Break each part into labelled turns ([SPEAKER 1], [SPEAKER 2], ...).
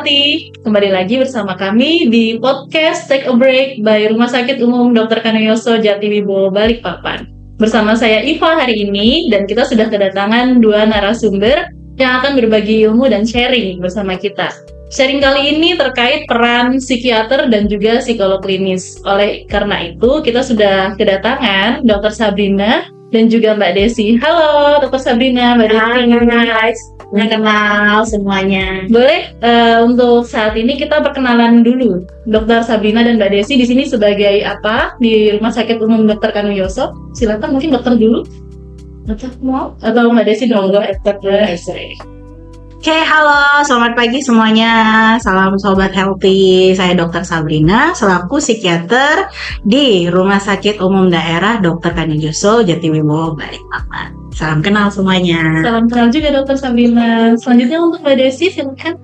[SPEAKER 1] Healthy, kembali lagi bersama kami di podcast Take a Break by Rumah Sakit Umum Dr. Kanoyoso Jatiwibowo Balikpapan. Bersama saya Iva hari ini, dan kita sudah kedatangan dua narasumber yang akan berbagi ilmu dan sharing bersama kita. Sharing kali ini terkait peran psikiater dan juga psikolog klinis. Oleh karena itu, kita sudah kedatangan Dr. Sabrina dan juga Mbak Desi. Halo Dr. Sabrina, Mbak Desi.
[SPEAKER 2] Kenal semuanya.
[SPEAKER 1] Boleh untuk saat ini kita perkenalan dulu. Dr. Sabrina dan Mbak Desi di sini sebagai apa di Rumah Sakit Umum Dr. Kanoyoso? Silakan mungkin dokter dulu. Dokter mau atau Mbak Desi dulu?
[SPEAKER 2] Oke, halo, selamat pagi semuanya. Salam Sobat Healthy. Saya Dr. Sabrina, selaku psikiater di Rumah Sakit Umum Daerah Dr. Kanoyoso Jatiwibowo Balikpapan. Salam kenal semuanya.
[SPEAKER 1] Salam kenal juga Dr. Sabrina. Selanjutnya untuk Mbak Desi, silakan.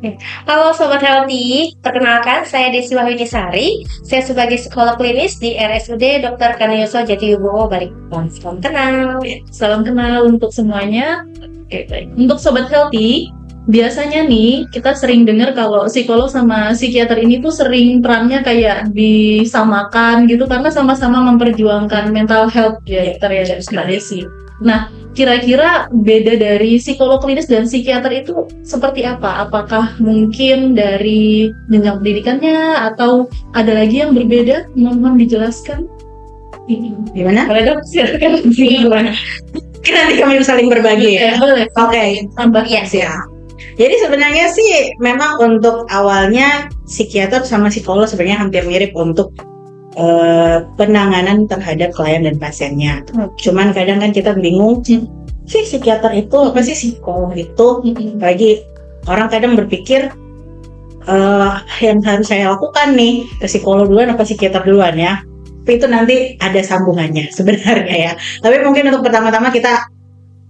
[SPEAKER 3] Halo Sobat Healthy, perkenalkan saya Desi Wahyunisari. Saya sebagai psikolog klinis di RSUD Dr. Kanoyoso Jatiwibowo Balikpapan. Salam kenal.
[SPEAKER 1] Salam kenal untuk semuanya. Oke, baik. Untuk Sobat Healthy, biasanya nih kita sering dengar kalau psikolog sama psikiater ini tuh sering perannya kayak disamakan gitu karena sama-sama memperjuangkan mental health ya dokter ya Mbak Desi. Nah, kira-kira beda dari psikolog klinis dan psikiater itu seperti apa? Apakah mungkin dari jenjang pendidikannya atau ada lagi yang berbeda? Mohon dijelaskan.
[SPEAKER 2] Gimana?
[SPEAKER 1] Boleh dong, silakan.
[SPEAKER 2] Gimana? Nanti kami saling berbagi ya.
[SPEAKER 1] Boleh.
[SPEAKER 2] Oke.
[SPEAKER 1] Tambah.
[SPEAKER 2] Ya. Jadi sebenarnya sih memang untuk awalnya psikiater sama psikolog sebenarnya hampir mirip untuk penanganan terhadap klien dan pasiennya. Cuman kadang kan kita bingung sih psikiater itu apa sih, psikolog itu bagi orang kadang berpikir yang harus saya lakukan nih ke psikolog duluan apa psikiater duluan ya. Tapi itu nanti ada sambungannya sebenarnya ya. Tapi mungkin untuk pertama-tama kita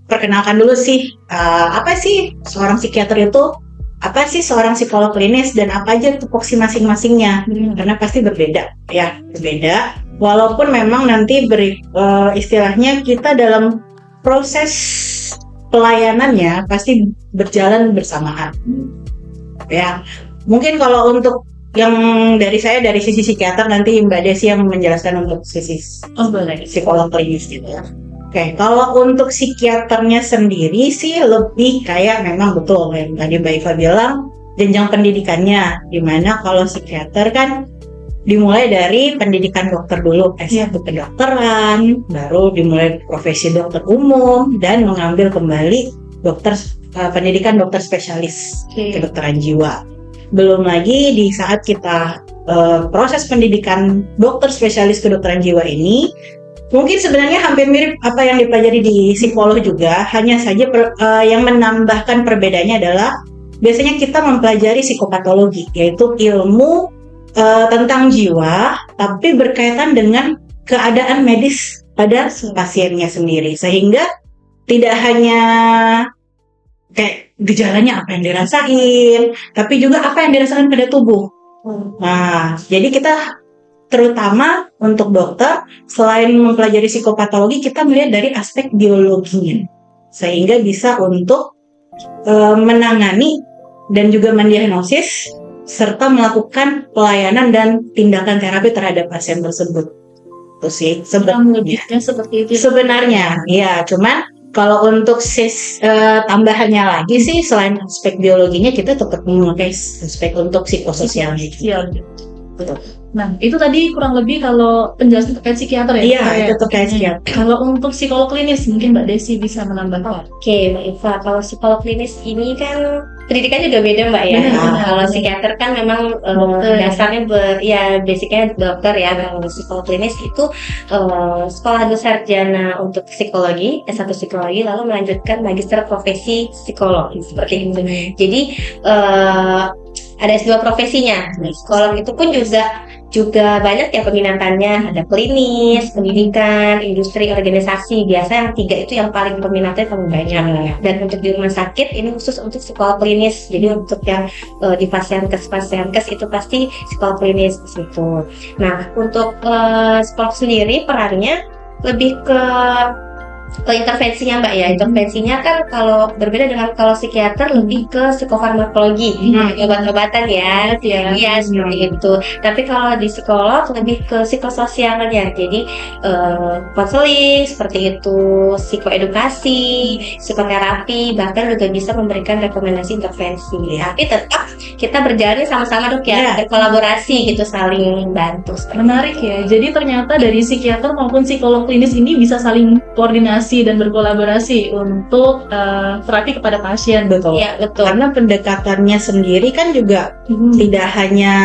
[SPEAKER 2] perkenalkan dulu sih apa sih seorang psikiater itu, apa sih seorang psikolog klinis, dan apa aja tupoksi masing-masingnya. Karena pasti berbeda ya, berbeda. Walaupun memang nanti istilahnya kita dalam proses pelayanannya pasti berjalan bersamaan. Ya, mungkin kalau untuk yang dari saya dari sisi psikiater nanti Mbak Desi yang menjelaskan untuk sisi psikolog klinis gitu ya. Oke, kalau untuk psikiaternya sendiri sih lebih kayak memang betul yang tadi Mbak Iva bilang jenjang pendidikannya, dimana kalau psikiater kan dimulai dari pendidikan dokter dulu, S1 kedokteran, baru dimulai profesi dokter umum dan mengambil kembali pendidikan dokter spesialis kedokteran jiwa. Belum lagi di saat kita proses pendidikan dokter spesialis kedokteran jiwa ini mungkin sebenarnya hampir mirip apa yang dipelajari di psikolog juga, hanya saja yang menambahkan perbedaannya adalah biasanya kita mempelajari psikopatologi, yaitu ilmu tentang jiwa tapi berkaitan dengan keadaan medis pada pasiennya sendiri, sehingga tidak hanya kayak gejalanya apa yang dirasain, tapi juga apa yang dirasakan pada tubuh. Nah, jadi kita terutama untuk dokter, selain mempelajari psikopatologi, kita melihat dari aspek biologinya, sehingga bisa untuk menangani dan juga mendiagnosis serta melakukan pelayanan dan tindakan terapi terhadap pasien tersebut. Itu sih
[SPEAKER 1] Lebihnya seperti itu.
[SPEAKER 2] Sebenarnya, ya, cuman kalau untuk tambahannya lagi sih selain aspek biologinya kita tetap memakai aspek untuk psikososialnya.
[SPEAKER 1] Betul. Nah, itu tadi kurang lebih kalau penjelasan terkait psikiater ya?
[SPEAKER 2] Iya, itu terkait psikiater.
[SPEAKER 1] Kalau untuk psikolog klinis, mungkin Mbak Desi bisa menambahkan.
[SPEAKER 3] Oke, Mbak Iva, kalau psikolog klinis ini kan pendidikan juga beda Mbak ya. Kalau psikiater kan memang dasarnya basicnya dokter ya. Kalau psikolog klinis itu sekolah sarjana untuk psikologi, S1 psikologi, lalu melanjutkan magister profesi psikolog seperti itu. Jadi ada S2 profesinya. Psikolog itu pun juga banyak ya peminatannya, ada klinis, pendidikan, industri, organisasi. Biasa yang 3 itu yang paling peminatnya paling banyak. Dan untuk di rumah sakit ini khusus untuk psikolog klinis. Jadi untuk yang di pasienkes itu pasti psikolog klinis gitu. Nah, untuk psikolog sendiri perannya lebih ke ke intervensinya Mbak ya. Intervensinya kan kalau berbeda dengan kalau psikiater lebih ke psikofarmakologi, obat-obatan ya. Iya seperti itu. Tapi kalau di psikolog lebih ke psikososialnya. Jadi konseling seperti itu, psikoedukasi, psikoterapi, bahkan juga bisa memberikan rekomendasi intervensi. Tapi tetap kita berjalan sama-sama dok ya, berkolaborasi gitu, saling bantu.
[SPEAKER 1] Menarik ya. Jadi ternyata dari psikiater maupun psikolog klinis ini bisa saling koordinasi dan berkolaborasi untuk terapi kepada pasien.
[SPEAKER 2] Betul.
[SPEAKER 3] Iya, betul.
[SPEAKER 2] Karena pendekatannya sendiri kan juga tidak hanya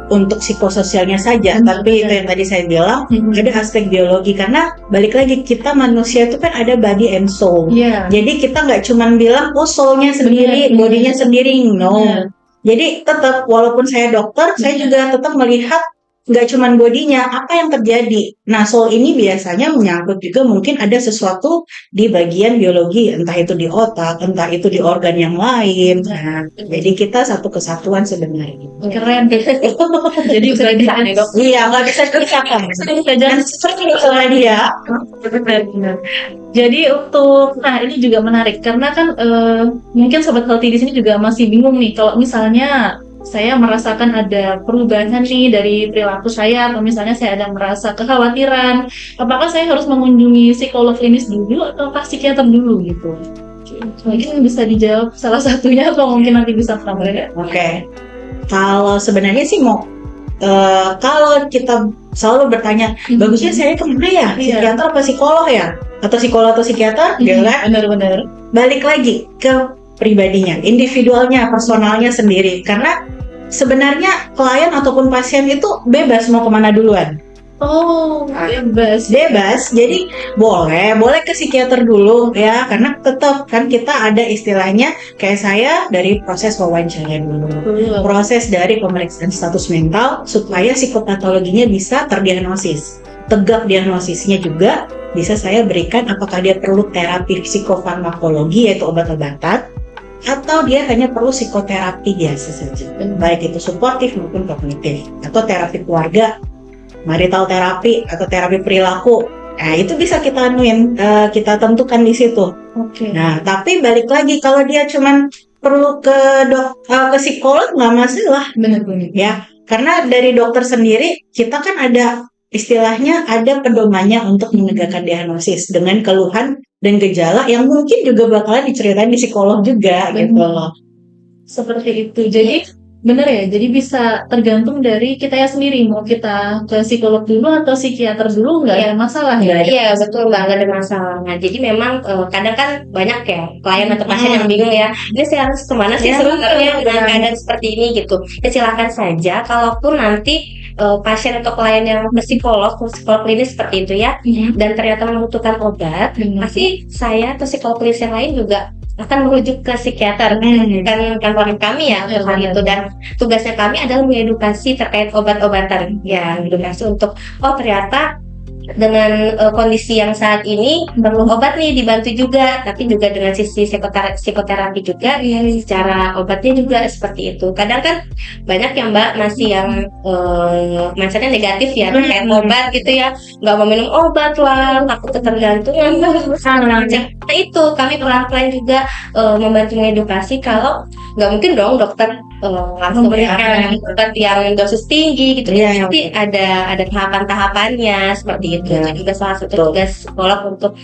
[SPEAKER 2] untuk psikososialnya saja, tapi itu yang tadi saya bilang ada aspek biologi, karena balik lagi kita manusia itu kan ada body and soul. Jadi kita nggak cuma bilang soulnya sendiri, bodinya sendiri, no. Jadi tetap walaupun saya dokter, saya juga tetap melihat nggak cuma bodinya, apa yang terjadi. Nah, soul ini biasanya menyangkut juga mungkin ada sesuatu di bagian biologi, entah itu di otak, entah itu di organ yang lain. Nah, jadi kita satu kesatuan sebenarnya.
[SPEAKER 1] Keren. Jadi berani dok.
[SPEAKER 2] Iya, nggak bisa dipisahkan. Dan seperti soal dia.
[SPEAKER 1] Benar. Jadi nah ini juga menarik karena kan mungkin sobat healthy di sini juga masih bingung nih kalau misalnya saya merasakan ada perubahan nih dari perilaku saya, atau misalnya saya ada merasa kekhawatiran, apakah saya harus mengunjungi psikolog klinis dulu atau psikiater dulu gitu? Mungkin bisa dijawab salah satunya atau mungkin nanti bisa menambahkan.
[SPEAKER 2] Oke. Kalau sebenarnya sih kalau kita selalu bertanya, bagusnya saya kemana ya? Psikiater apa psikolog ya? Atau psikolog atau psikiater?
[SPEAKER 1] Benar-benar.
[SPEAKER 2] Balik lagi ke pribadinya, individualnya, personalnya sendiri. Karena sebenarnya klien ataupun pasien itu bebas mau kemana duluan. Bebas. Jadi boleh ke psikiater dulu ya, karena tetap kan kita ada istilahnya kayak saya dari proses wawancara dulu, proses dari pemeriksaan status mental supaya psikopatologinya bisa terdiagnosis, tegak diagnosisnya juga bisa saya berikan apakah dia perlu terapi psikofarmakologi yaitu obat-obatan atau dia hanya perlu psikoterapi biasa saja, baik itu suportif maupun kognitif, atau terapi keluarga, marital terapi atau terapi perilaku. Nah, itu bisa kita kita tentukan di situ. Nah, tapi balik lagi kalau dia cuman perlu ke psikolog nggak masalah.
[SPEAKER 1] Benar.
[SPEAKER 2] Ya, karena dari dokter sendiri kita kan ada istilahnya ada pedomannya untuk menegakkan diagnosis dengan keluhan dan gejala yang mungkin juga bakalan diceritain di psikolog juga gitu loh.
[SPEAKER 1] Seperti itu. Jadi benar ya, jadi bisa tergantung dari kita ya sendiri, mau kita ke psikolog dulu atau psikiater dulu, nggak ada masalah ya?
[SPEAKER 3] Iya betul, nggak ada masalah. Nah, jadi memang kadang kan banyak ya klien atau pasien yang bingung ya, ini saya harus kemana sih sebenarnya dengan keadaan seperti ini gitu. Ya silakan saja, kalaupun nanti pasien atau klien yang ke psikolog klinis seperti itu ya, dan ternyata membutuhkan obat, pasti saya atau psikolog klinis yang lain juga akan merujuk ke psikiater, kan kantor kami ya hal itu, dan tugasnya kami adalah mengedukasi terkait obat-obatan ya, edukasi untuk ternyata dengan kondisi yang saat ini perlu obat nih, dibantu juga, tapi juga dengan sisi psikoterapi juga secara obatnya juga seperti itu. Kadang kan banyak yang Mbak masih yang mindsetnya negatif ya terkait obat gitu ya, nggak mau minum obat lah, takut ketergantungan. Nah itu kami pelan-pelan juga membantu mengedukasi kalau nggak mungkin dong dokter langsung memberikan obat yang dosis tinggi gitu, pasti ada tahapan-tahapannya seperti itu. Jadi juga salah satu tugas psikolog untuk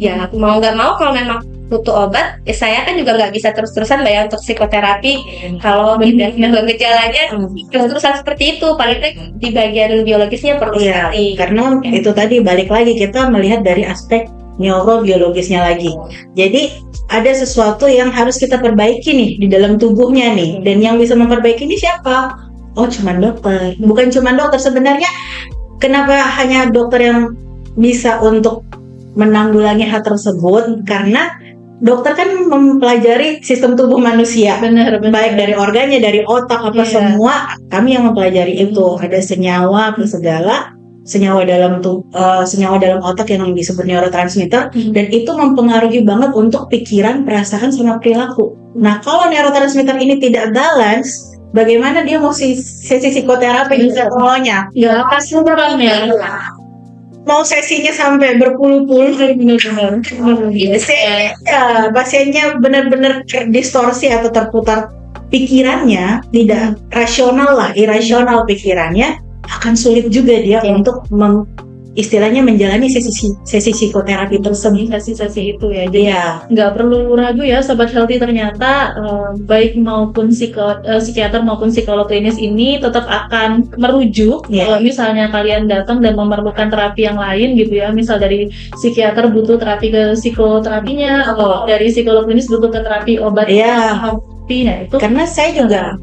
[SPEAKER 3] ya mau nggak mau kalau memang butuh obat, saya kan juga nggak bisa terus-terusan Mbak ya untuk psikoterapi kalau gejalanya terus-terusan seperti itu, paling di bagian biologisnya perlu sekali.
[SPEAKER 2] Karena itu tadi balik lagi kita melihat dari aspek neurobiologisnya lagi. Jadi ada sesuatu yang harus kita perbaiki nih di dalam tubuhnya nih, dan yang bisa memperbaiki ini siapa? Cuman dokter. Bukan cuman dokter sebenarnya. Kenapa hanya dokter yang bisa untuk menanggulangi hal tersebut? Karena dokter kan mempelajari sistem tubuh manusia, benar. Baik dari organnya, dari otak, semua kami yang mempelajari itu. Ada senyawa, segala senyawa dalam otak yang disebut neurotransmitter, dan itu mempengaruhi banget untuk pikiran, perasaan, sama perilaku. Nah, kalau neurotransmitter ini tidak balance, bagaimana dia mau sesi psikoterapi di psikolognya?
[SPEAKER 1] Ya, pasti kan ya.
[SPEAKER 2] mau sesinya sampai berpuluh-puluh.
[SPEAKER 1] Benar-benar.
[SPEAKER 2] Pasiennya benar-benar distorsi atau terputar pikirannya, tidak rasional lah, irasional pikirannya, akan sulit juga dia untuk istilahnya menjalani sesi psikoterapi tersebut.
[SPEAKER 1] Sesi itu ya. Jadi
[SPEAKER 2] Iya.
[SPEAKER 1] nggak perlu ragu ya Sobat Healthy, ternyata baik maupun psikiater maupun psikolog klinis ini tetap akan merujuk kalau misalnya kalian datang dan memerlukan terapi yang lain gitu ya, misal dari psikiater butuh terapi ke psikoterapinya atau dari psikolog klinis butuh ke terapi obat.
[SPEAKER 2] Iya.
[SPEAKER 1] Nah itu
[SPEAKER 2] Karena saya juga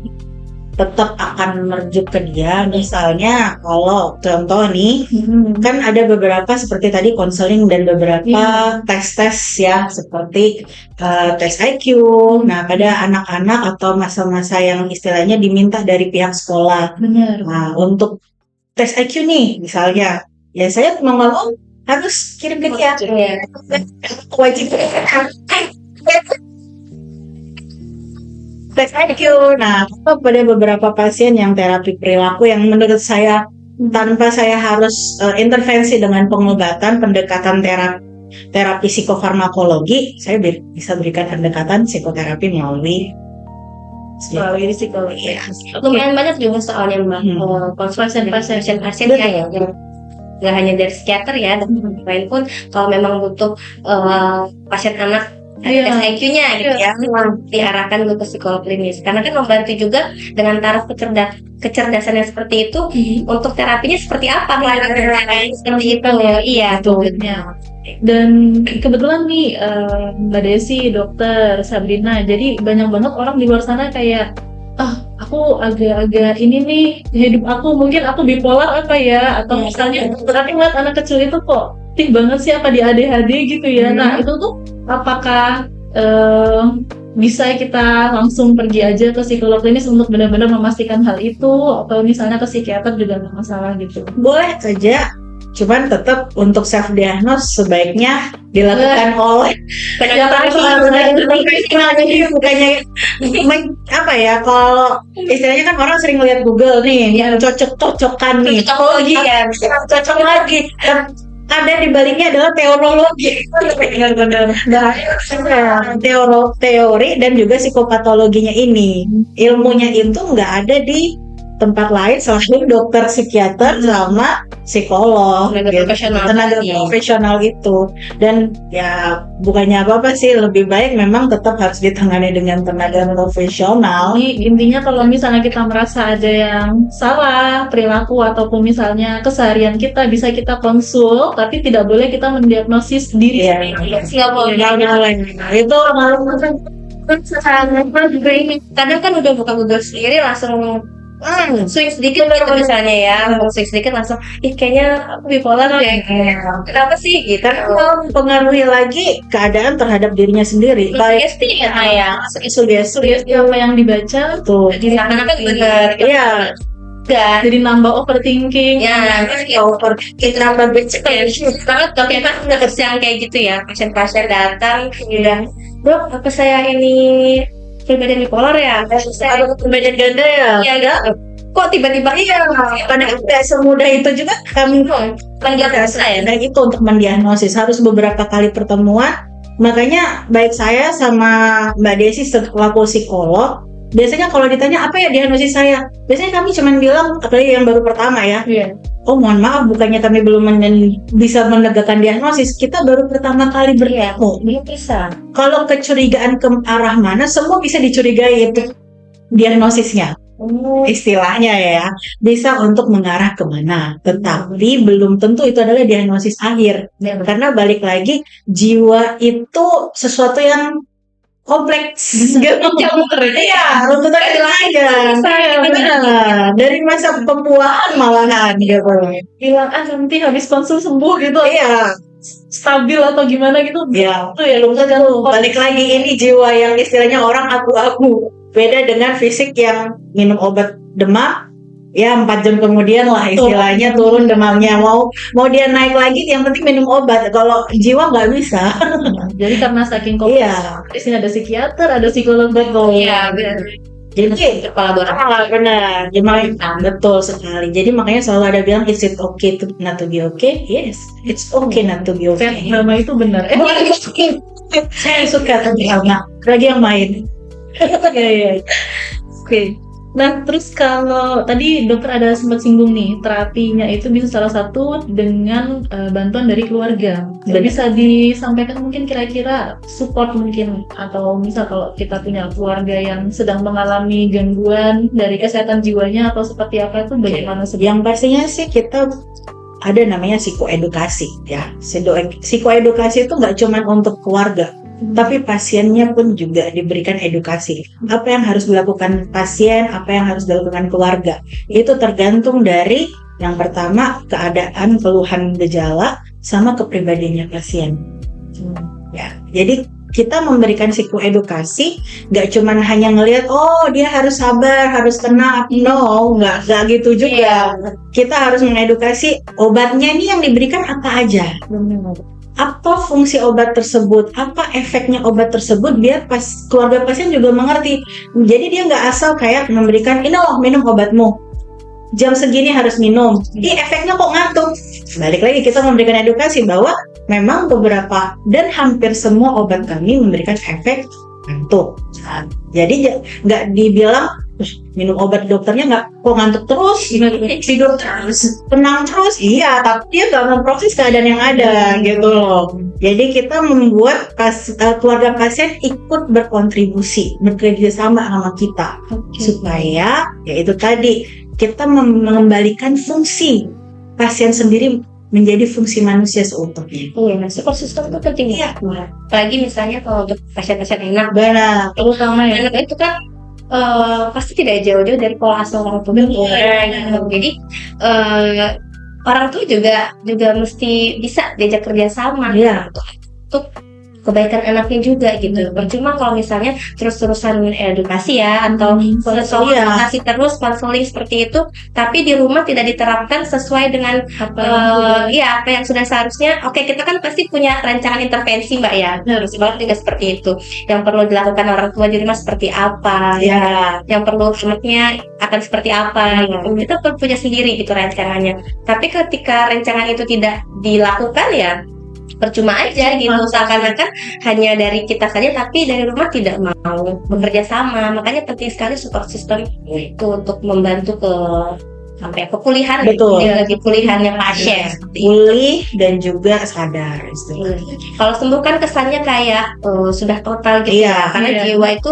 [SPEAKER 2] tetap akan merujuk ke dia. Misalnya kalau contoh nih, kan ada beberapa seperti tadi konseling dan beberapa tes-tes ya, seperti tes IQ. Nah, pada anak-anak atau masa-masa yang istilahnya diminta dari pihak sekolah.
[SPEAKER 1] benar.
[SPEAKER 2] Nah, untuk tes IQ nih misalnya, ya saya mau ngomong harus kirim ke dia. Wajib tes IQ. Nah, pada beberapa pasien yang terapi perilaku yang menurut saya tanpa saya harus intervensi dengan pengobatan, pendekatan terapi psikofarmakologi, saya bisa berikan pendekatan psikoterapi melalui
[SPEAKER 1] psikologi.
[SPEAKER 3] Lumayan banyak juga soalnya Mbak, pasien-pasien ya, nggak hanya dari psikiater ya, dan lain pun kalau memang butuh pasien anak tes IQ-nya gitu ya, memang diarahkan ke psikolog klinis, karena kan membantu juga dengan taraf kecerdasan yang seperti itu untuk terapinya seperti apa seperti itu. Iya tuh.
[SPEAKER 1] Dan kebetulan nih Mbak Desi, Dokter Sabrina, jadi banyak banget orang di luar sana kayak aku agak-agak ini nih hidup aku, mungkin aku bipolar apa ya, atau misalnya tapi ngeliat anak kecil itu kok aktif banget sih, apa di ADHD gitu ya. Nah itu tuh apakah bisa kita langsung pergi aja ke psikolog klinis untuk benar-benar memastikan hal itu, atau misalnya ke psikiater juga nggak masalah gitu?
[SPEAKER 2] Boleh saja, cuman tetap untuk self diagnose sebaiknya dilakukan oleh bukannya apa ya, kalau istilahnya kan orang sering lihat Google nih yang cocok-cocokan nih, cocok lagi. Ada di baliknya adalah teorologi, teori dan juga psikopatologinya ini. Ilmunya itu nggak ada di tempat lain selain dokter psikiater sama psikolog, tenaga profesional itu. Dan ya bukannya apa-apa sih, lebih baik memang tetap harus ditangani dengan tenaga profesional.
[SPEAKER 1] Jadi intinya kalau misalnya kita merasa ada yang salah perilaku ataupun misalnya keseharian kita, bisa kita konsul, tapi tidak boleh kita mendiagnosis diri sendiri.
[SPEAKER 3] Nggak boleh.
[SPEAKER 2] Itu
[SPEAKER 3] kadang kan udah buka Google sendiri langsung swing sedikit gitu misalnya ya, swing sedikit langsung kayaknya aku bipolar ya, kenapa sih gitu.
[SPEAKER 2] Karena mempengaruhi lagi keadaan terhadap dirinya sendiri.
[SPEAKER 3] Sugesti ya,
[SPEAKER 1] Sugesti apa yang dibaca
[SPEAKER 2] tuh
[SPEAKER 3] karena kan bener
[SPEAKER 2] iya,
[SPEAKER 1] jadi nambah overthinking.
[SPEAKER 3] ya,
[SPEAKER 2] kita nambah
[SPEAKER 3] banget dok ya, kan udah yang kayak gitu ya, pasien-pasien datang udah, dok apa saya ini kepribadian bipolar ya,
[SPEAKER 2] ada kepribadian ganda ya,
[SPEAKER 3] enggak, kok tiba-tiba
[SPEAKER 2] karena nggak semudah itu juga kami
[SPEAKER 3] mendiagnosis ya.
[SPEAKER 2] Dan itu untuk mendiagnosis harus beberapa kali pertemuan. Makanya baik saya sama Mbak Desi selaku psikolog, biasanya kalau ditanya apa ya diagnosis saya, biasanya kami cuma bilang, apalagi yang baru pertama ya, oh mohon maaf, bukannya kami belum bisa menegakkan diagnosis, kita baru pertama kali bertemu.
[SPEAKER 3] Belum bisa.
[SPEAKER 2] Kalau kecurigaan ke arah mana, semua bisa dicurigai itu diagnosisnya. Istilahnya ya, bisa untuk mengarah kemana, tetapi belum tentu itu adalah diagnosis akhir. Karena balik lagi, jiwa itu sesuatu yang kompleks, iya, runtutan aja. Dari masa pembuahan malahan gitu.
[SPEAKER 1] Bilang nanti habis konsul sembuh gitu,
[SPEAKER 2] Iya,
[SPEAKER 1] stabil atau gimana gitu.
[SPEAKER 2] ya.
[SPEAKER 1] Itu ya
[SPEAKER 2] Betul. Balik lagi, ini jiwa yang istilahnya orang abu-abu. Beda dengan fisik yang minum obat demam, ya 4 jam kemudian lah istilahnya turun demamnya. Mau dia naik lagi, yang penting minum obat. Kalau jiwa nggak bisa.
[SPEAKER 1] Jadi karena saking kompleks, di sini ada psikiater, ada psikolog,
[SPEAKER 3] Iya benar.
[SPEAKER 2] Jadi
[SPEAKER 3] kolaborasi.
[SPEAKER 2] benar. Jadi betul sekali. Jadi makanya selalu ada bilang, is it okay to not to be okay? Yes, it's okay not to be okay.
[SPEAKER 1] Nama itu benar.
[SPEAKER 2] Saya suka drama. Lagi yang main.
[SPEAKER 1] Iya. Oke. Nah, terus kalau tadi dokter ada sempat singgung nih, terapinya itu bisa salah satu dengan bantuan dari keluarga.
[SPEAKER 2] Benar.
[SPEAKER 1] Bisa disampaikan mungkin kira-kira support mungkin, atau misal kalau kita punya keluarga yang sedang mengalami gangguan dari kesehatan jiwanya atau seperti apa, itu bagaimana sebenarnya?
[SPEAKER 2] Yang pastinya sih kita ada namanya psikoedukasi ya. Psikoedukasi itu nggak cuma untuk keluarga, tapi pasiennya pun juga diberikan edukasi. Apa yang harus dilakukan pasien, apa yang harus dilakukan keluarga. Itu tergantung dari yang pertama keadaan, keluhan, gejala, sama kepribadiannya pasien. Ya, jadi kita memberikan psikoedukasi nggak cuman hanya ngelihat dia harus sabar, harus tenang. No, nggak gitu juga. Kita harus mengedukasi obatnya nih yang diberikan apa aja. Apa fungsi obat tersebut, apa efeknya obat tersebut, biar keluarga pasien juga mengerti. Jadi dia nggak asal kayak memberikan, ini loh minum obatmu, jam segini harus minum, efeknya kok ngantuk. Balik lagi kita memberikan edukasi bahwa memang beberapa dan hampir semua obat kami memberikan efek ngantuk. Jadi nggak dibilang minum obat dokternya nggak kok ngantuk terus, tidur terus, tenang terus. Iya, tapi dia nggak memproses keadaan yang ada gitu loh. Jadi kita membuat keluarga pasien ikut berkontribusi, bekerja sama sama kita, supaya ya itu tadi kita mengembalikan fungsi pasien sendiri menjadi fungsi manusia seutuhnya.
[SPEAKER 3] Iya, support system itu penting ya. Apalagi misalnya kalau untuk pasien-pasien anak,
[SPEAKER 2] benar,
[SPEAKER 3] terutama anak itu kan pasti tidak jauh-jauh dari pola asuh orang tua. Jadi orang tua juga mesti bisa diajak kerjasama untuk kebaikan anaknya juga gitu. Percuma kalau misalnya terus-terusan edukasi ya, atau konsultasi terus, konseling seperti itu, tapi di rumah tidak diterapkan sesuai dengan apa yang sudah seharusnya. Oke, kita kan pasti punya rancangan intervensi Mbak ya. Harus banget juga seperti itu. Yang perlu dilakukan orang tua di rumah seperti apa, yang perlu anaknya akan seperti apa gitu. Kita perlu punya sendiri gitu rancangannya. Tapi ketika rancangan itu tidak dilakukan ya percuma aja gitu, seakan-akan hanya dari kita saja tapi dari rumah tidak mau bekerja sama. Makanya penting sekali support system itu untuk membantu kepulihan, pulihannya pasien,
[SPEAKER 2] pulih dan juga sadar.
[SPEAKER 3] Kalau sembuh kan kesannya kayak sudah total gitu ya, karena jiwa itu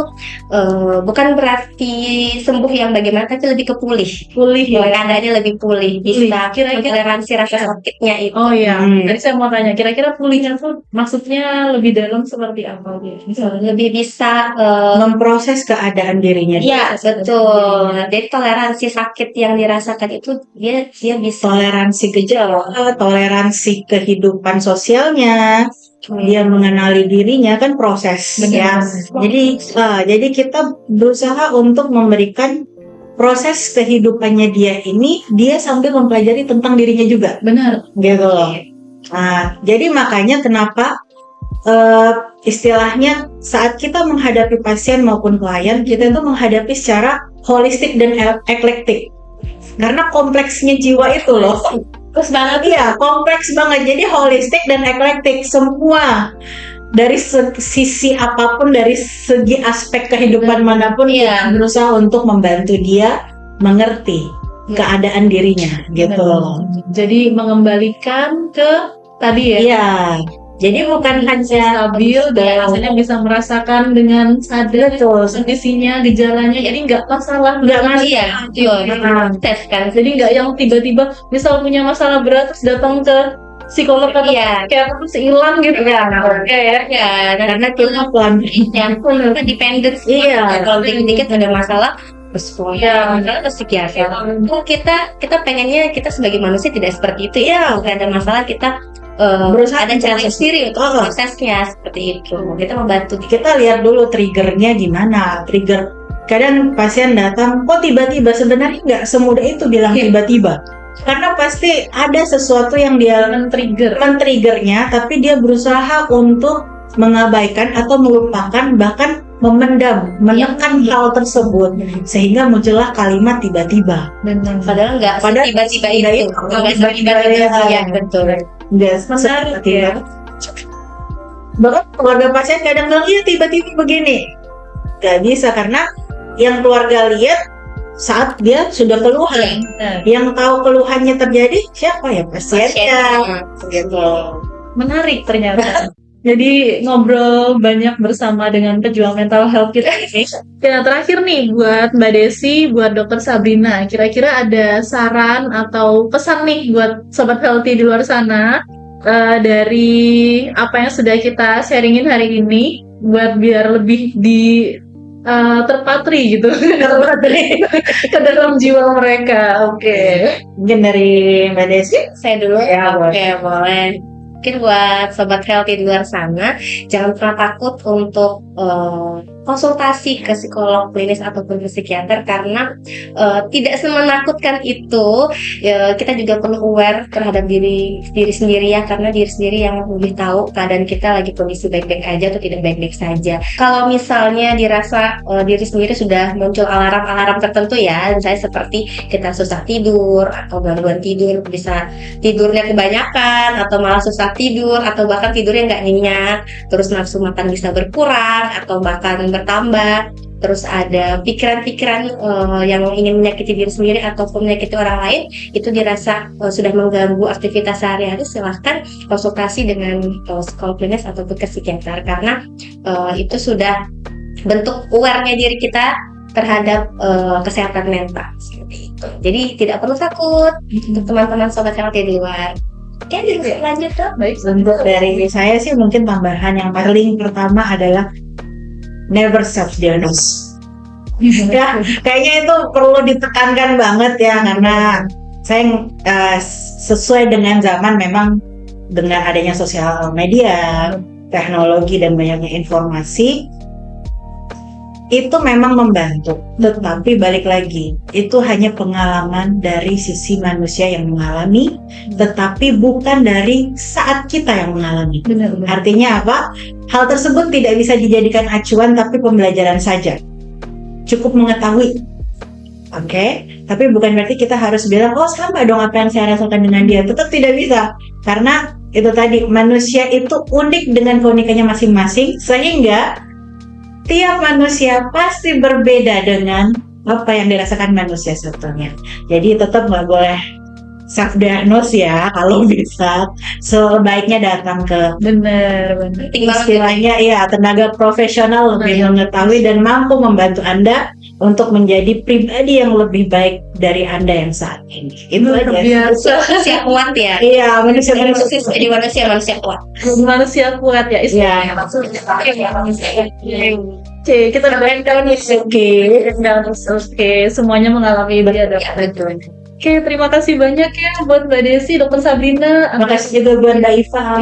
[SPEAKER 3] bukan berarti sembuh yang bagaimana, tapi lebih ke pulih keadaannya lebih pulih, bisa toleransi rasa sakitnya itu.
[SPEAKER 1] Tadi saya mau tanya, kira-kira pulihnya tuh maksudnya lebih dalam seperti apa gitu?
[SPEAKER 3] Misalnya lebih bisa
[SPEAKER 2] memproses keadaan dirinya.
[SPEAKER 3] Iya, betul. Jadi toleransi sakit yang dirasakan itu dia bisa
[SPEAKER 2] toleransi gejala, toleransi kehidupan sosialnya, dia mengenali dirinya, kan proses. Jadi kita berusaha untuk memberikan proses kehidupannya dia sambil mempelajari tentang dirinya juga.
[SPEAKER 1] Benar,
[SPEAKER 2] gitu loh. Nah, jadi makanya kenapa istilahnya saat kita menghadapi pasien maupun klien, kita itu menghadapi secara holistik dan eklektik. Karena kompleksnya jiwa itu loh.
[SPEAKER 3] Terus banget.
[SPEAKER 2] Iya, kompleks banget. Jadi holistik dan eklektik, semua dari sisi apapun, dari segi aspek kehidupan manapun, kita berusaha untuk membantu dia mengerti keadaan dirinya gitu loh.
[SPEAKER 1] Jadi mengembalikan ke tadi ya.
[SPEAKER 2] Iya. Jadi bukan hanya
[SPEAKER 1] stabil dan rasanya bisa merasakan dengan sadar kondisinya, gejalanya. Jadi nggak masalah,
[SPEAKER 3] tes kan.
[SPEAKER 1] Jadi nggak yang tiba-tiba misal punya masalah berat terus datang ke psikolog atau kayak terus hilang gitu
[SPEAKER 3] karena
[SPEAKER 2] pelan
[SPEAKER 3] yang dependent. Kalau dikit-dikit ada masalah terus psikiater. Kita pengennya kita sebagai manusia tidak seperti itu ya. Ada masalah kita berusaha ada cara sendiri untuk prosesnya seperti itu. Kita membantu.
[SPEAKER 2] Kita lihat dulu triggernya gimana. Trigger kadang pasien datang kok tiba-tiba, sebenarnya nggak semudah itu bilang tiba-tiba. Karena pasti ada sesuatu yang dia men-triggernya, tapi dia berusaha untuk mengabaikan atau melupakan, bahkan memendam, menekan hal tersebut, sehingga muncullah kalimat tiba-tiba.
[SPEAKER 3] Padahal nggak tiba-tiba itu, nggak tiba-tiba ya, betul.
[SPEAKER 2] Menarik ya. Bahkan keluarga pasien kadang bilang, iya tiba-tiba begini. Gak bisa, karena yang keluarga lihat saat dia sudah keluhan. Yang tahu keluhannya terjadi siapa ya? Pasiennya. Gitu.
[SPEAKER 1] Menarik ternyata. Jadi ngobrol banyak bersama dengan pejuang mental health kita ini. Ya, terakhir nih buat Mbak Desi, buat Dr. Sabrina, kira-kira ada saran atau pesan nih buat Sobat Healthy di luar sana dari apa yang sudah kita sharingin hari ini, buat biar lebih terpatri gitu ke dalam jiwa mereka. Oke.
[SPEAKER 2] Mungkin dari Mbak Desi?
[SPEAKER 3] Saya dulu
[SPEAKER 2] ya.
[SPEAKER 3] Oke, boleh. Mungkin buat Sobat Healthy di luar sana, jangan pernah takut untuk konsultasi ke psikolog klinis ataupun ke psikiater, karena tidak semenakutkan itu. Kita juga perlu aware terhadap diri sendiri ya, karena diri sendiri yang lebih tahu keadaan kita lagi kondisi baik-baik aja atau tidak baik-baik saja. Kalau misalnya dirasa diri sendiri sudah muncul alarm-alarm tertentu ya, misalnya seperti kita susah tidur atau gangguan tidur, bisa tidurnya kebanyakan atau malah susah tidur, atau bahkan tidurnya nggak nyenyak, terus nafsu makan bisa berkurang atau bahkan bertambah, terus ada pikiran-pikiran yang ingin menyakiti diri sendiri ataupun menyakiti orang lain, itu dirasa sudah mengganggu aktivitas sehari-hari, silahkan konsultasi dengan psikolog klinis ataupun ke psikiater, karena itu sudah bentuk aware-nya diri kita terhadap kesehatan mental seperti itu. Jadi tidak perlu takut untuk teman-teman Sobat Healthy di luar. Oke, lanjut dong.
[SPEAKER 2] Baik, untuk dari saya sih mungkin tambahan yang paling pertama adalah never self-diagnose. Ya, kayaknya itu perlu ditekankan banget ya, karena saya sesuai dengan zaman, memang dengan adanya sosial media, teknologi dan banyaknya informasi, itu memang membantu. Tetapi balik lagi, itu hanya pengalaman dari sisi manusia yang mengalami, tetapi bukan dari saat kita yang mengalami.
[SPEAKER 1] Benar.
[SPEAKER 2] Artinya apa? Hal tersebut tidak bisa dijadikan acuan, tapi pembelajaran saja. Cukup mengetahui. Oke? Tapi bukan berarti kita harus bilang, oh sama dong apa yang saya rasakan dengan dia. Tetap tidak bisa. Karena itu tadi, manusia itu unik dengan keunikannya masing-masing, sehingga tiap manusia pasti berbeda dengan apa yang dirasakan manusia sebetulnya. Jadi tetap nggak boleh self-diagnose ya, kalau bisa sebaiknya datang ke istilahnya ya tenaga profesional, lebih mengetahui dan mampu membantu Anda untuk menjadi pribadi yang lebih baik dari Anda yang saat ini. Itu aja.
[SPEAKER 3] Manusia kuat ya.
[SPEAKER 2] Iya, manusia
[SPEAKER 3] jadi manusia kuat.
[SPEAKER 1] Manusia kuat ya istilahnya. Oke, kita down is okay. Semuanya mengalami dia betul. Oke, terima kasih banyak ya buat Mbak Desi, Dr. Sabrina.
[SPEAKER 2] Terima kasih juga buat Mbak Iva.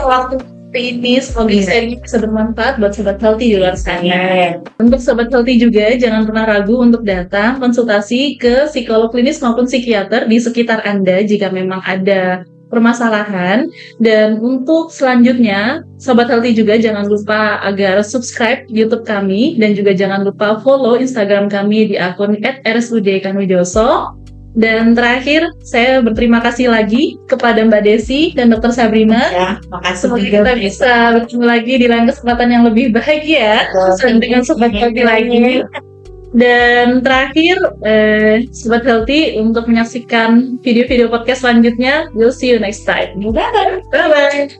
[SPEAKER 1] Waktu ini semoga sharing bisa bermanfaat buat Sobat Healthy di luar sana. Untuk Sobat Healthy juga jangan pernah ragu untuk datang konsultasi ke psikolog klinis maupun psikiater di sekitar Anda jika memang ada permasalahan. Dan untuk selanjutnya Sobat Healthy juga jangan lupa agar subscribe YouTube kami, dan juga jangan lupa follow Instagram kami di akun @rsud.kanwijoso. Dan terakhir, saya berterima kasih lagi kepada Mbak Desi dan Dr. Sabrina.
[SPEAKER 2] Ya, makasih.
[SPEAKER 1] Semoga kita bisa bertemu lagi di lain kesempatan yang lebih baik ya, dengan Sobat Healthy lagi. Dan terakhir, Sobat Healthy, untuk menyaksikan video-video podcast selanjutnya, we'll see you next time.
[SPEAKER 3] Bye-bye.
[SPEAKER 1] Bye-bye.